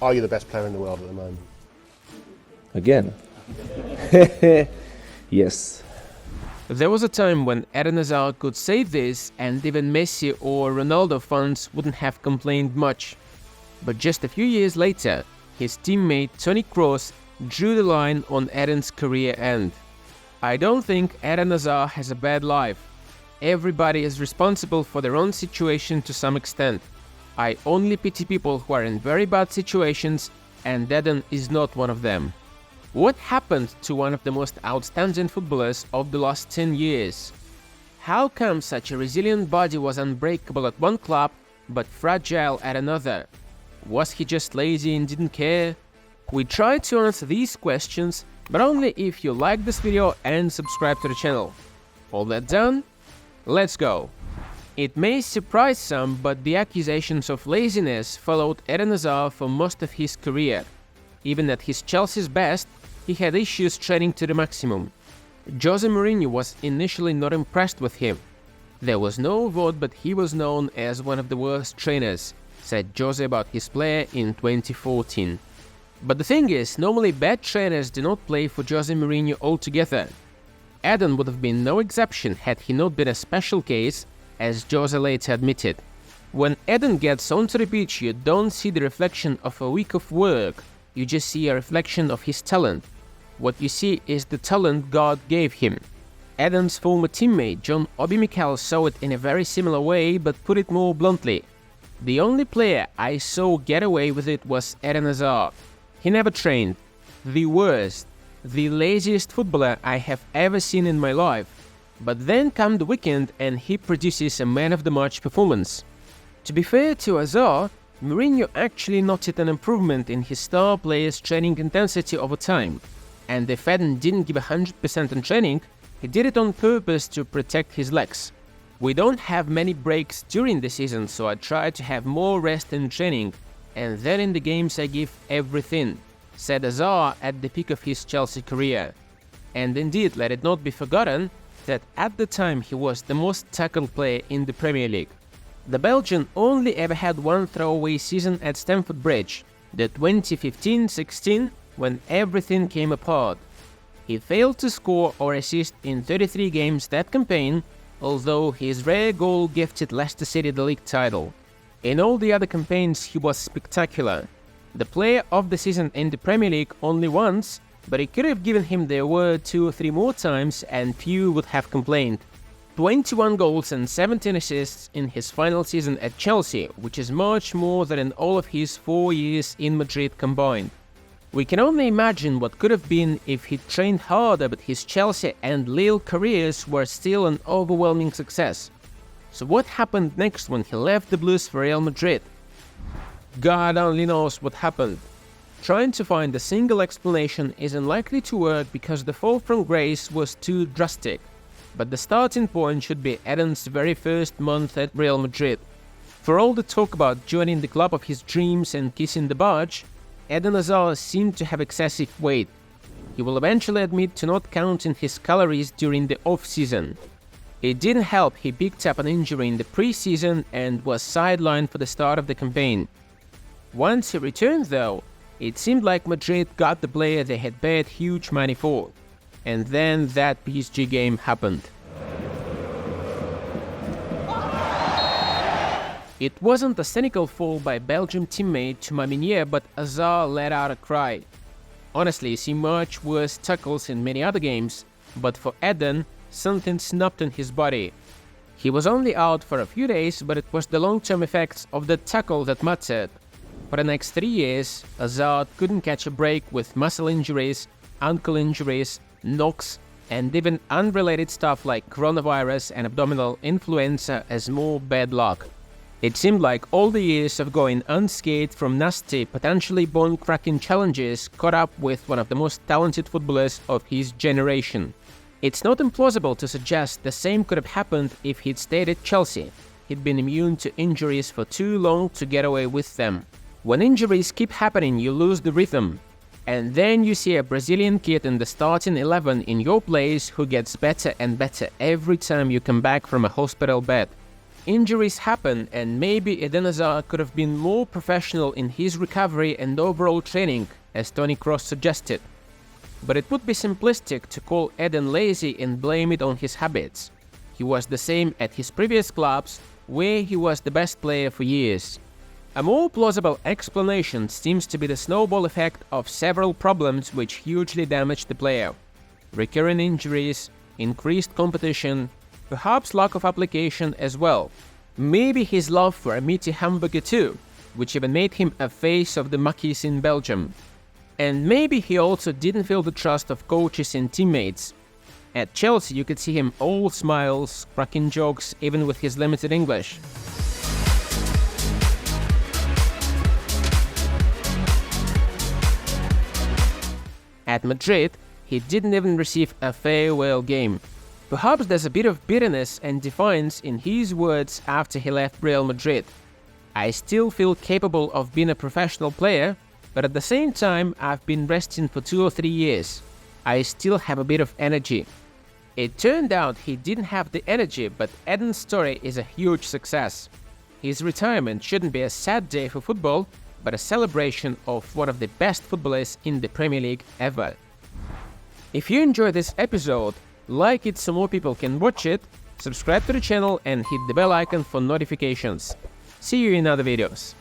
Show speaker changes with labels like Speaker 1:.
Speaker 1: Are you the best player in the world at the moment?
Speaker 2: Again. Yes.
Speaker 3: There was a time when Eden Hazard could say this and even Messi or Ronaldo fans wouldn't have complained much. But just a few years later, his teammate Toni Kroos drew the line on Eden's career end. I don't think Eden Hazard has a bad life. Everybody is responsible for their own situation to some extent. I only pity people who are in very bad situations, and Eden is not one of them. What happened to one of the most outstanding footballers of the last 10 years? How come such a resilient body was unbreakable at one club, but fragile at another? Was he just lazy and didn't care? We try to answer these questions, but only if you like this video and subscribe to the channel. All that done? Let's go! It may surprise some, but the accusations of laziness followed Eden Hazard for most of his career. Even at his Chelsea's best, he had issues training to the maximum. Jose Mourinho was initially not impressed with him. There was no vote, but he was known as one of the worst trainers, said Jose about his player in 2014. But the thing is, normally bad trainers do not play for Jose Mourinho altogether. Eden would have been no exception had he not been a special case, as Jose later admitted. When Eden gets onto the pitch, you don't see the reflection of a week of work, you just see a reflection of his talent. What you see is the talent God gave him. Eden's former teammate John Obi Mikel saw it in a very similar way, but put it more bluntly. The only player I saw get away with it was Eden Hazard. He never trained. The worst, the laziest footballer I have ever seen in my life. But then come the weekend and he produces a man-of-the-match performance. To be fair to Hazard, Mourinho actually noted an improvement in his star players' training intensity over time. And if Eden didn't give 100% in training, he did it on purpose to protect his legs. We don't have many breaks during the season, so I try to have more rest in training, and then in the games I give everything, said Hazard at the peak of his Chelsea career. And indeed, let it not be forgotten that at the time he was the most tackled player in the Premier League. The Belgian only ever had one throwaway season at Stamford Bridge, the 2015-16, when everything came apart. He failed to score or assist in 33 games that campaign, although his rare goal gifted Leicester City the league title. In all the other campaigns he was spectacular. The player of the season in the Premier League only once, but he could have given him the award 2 or 3 more times and few would have complained. 21 goals and 17 assists in his final season at Chelsea, which is much more than in all of his 4 years in Madrid combined. We can only imagine what could have been if he trained harder, but his Chelsea and Lille careers were still an overwhelming success. So what happened next when he left the Blues for Real Madrid? God only knows what happened. Trying to find a single explanation is unlikely to work because the fall from grace was too drastic. But the starting point should be Eden's very first month at Real Madrid. For all the talk about joining the club of his dreams and kissing the badge, Eden Hazard seemed to have excessive weight. He will eventually admit to not counting his calories during the off-season. It didn't help he picked up an injury in the pre-season and was sidelined for the start of the campaign. Once he returned though, it seemed like Madrid got the player they had paid huge money for. And then that PSG game happened. It wasn't a cynical fall by Belgian teammate Mourinho, but Hazard let out a cry. Honestly, you see much worse tackles in many other games, but for Eden, something snapped in his body. He was only out for a few days, but it was the long-term effects of the tackle that mattered. For the next 3 years, Hazard couldn't catch a break with muscle injuries, ankle injuries, knocks, and even unrelated stuff like coronavirus and abdominal influenza as more bad luck. It seemed like all the years of going unscathed from nasty, potentially bone-cracking challenges caught up with one of the most talented footballers of his generation. It's not implausible to suggest the same could have happened if he'd stayed at Chelsea. He'd been immune to injuries for too long to get away with them. When injuries keep happening, you lose the rhythm. And then you see a Brazilian kid in the starting 11 in your place who gets better and better every time you come back from a hospital bed. Injuries happen, and maybe Eden Hazard could have been more professional in his recovery and overall training, as Toni Kroos suggested. But it would be simplistic to call Eden lazy and blame it on his habits. He was the same at his previous clubs, where he was the best player for years. A more plausible explanation seems to be the snowball effect of several problems which hugely damaged the player. Recurring injuries, increased competition, perhaps lack of application as well. Maybe his love for a meaty hamburger too, which even made him a face of the Mackies in Belgium. And maybe he also didn't feel the trust of coaches and teammates. At Chelsea you could see him all smiles, cracking jokes even with his limited English. At Madrid, he didn't even receive a farewell game. Perhaps there's a bit of bitterness and defiance in his words after he left Real Madrid. I still feel capable of being a professional player, but at the same time I've been resting for 2 or 3 years. I still have a bit of energy. It turned out he didn't have the energy, but Eden's story is a huge success. His retirement shouldn't be a sad day for football, but a celebration of one of the best footballers in the Premier League ever. If you enjoyed this episode, like it so more people can watch it, subscribe to the channel and hit the bell icon for notifications. See you in other videos.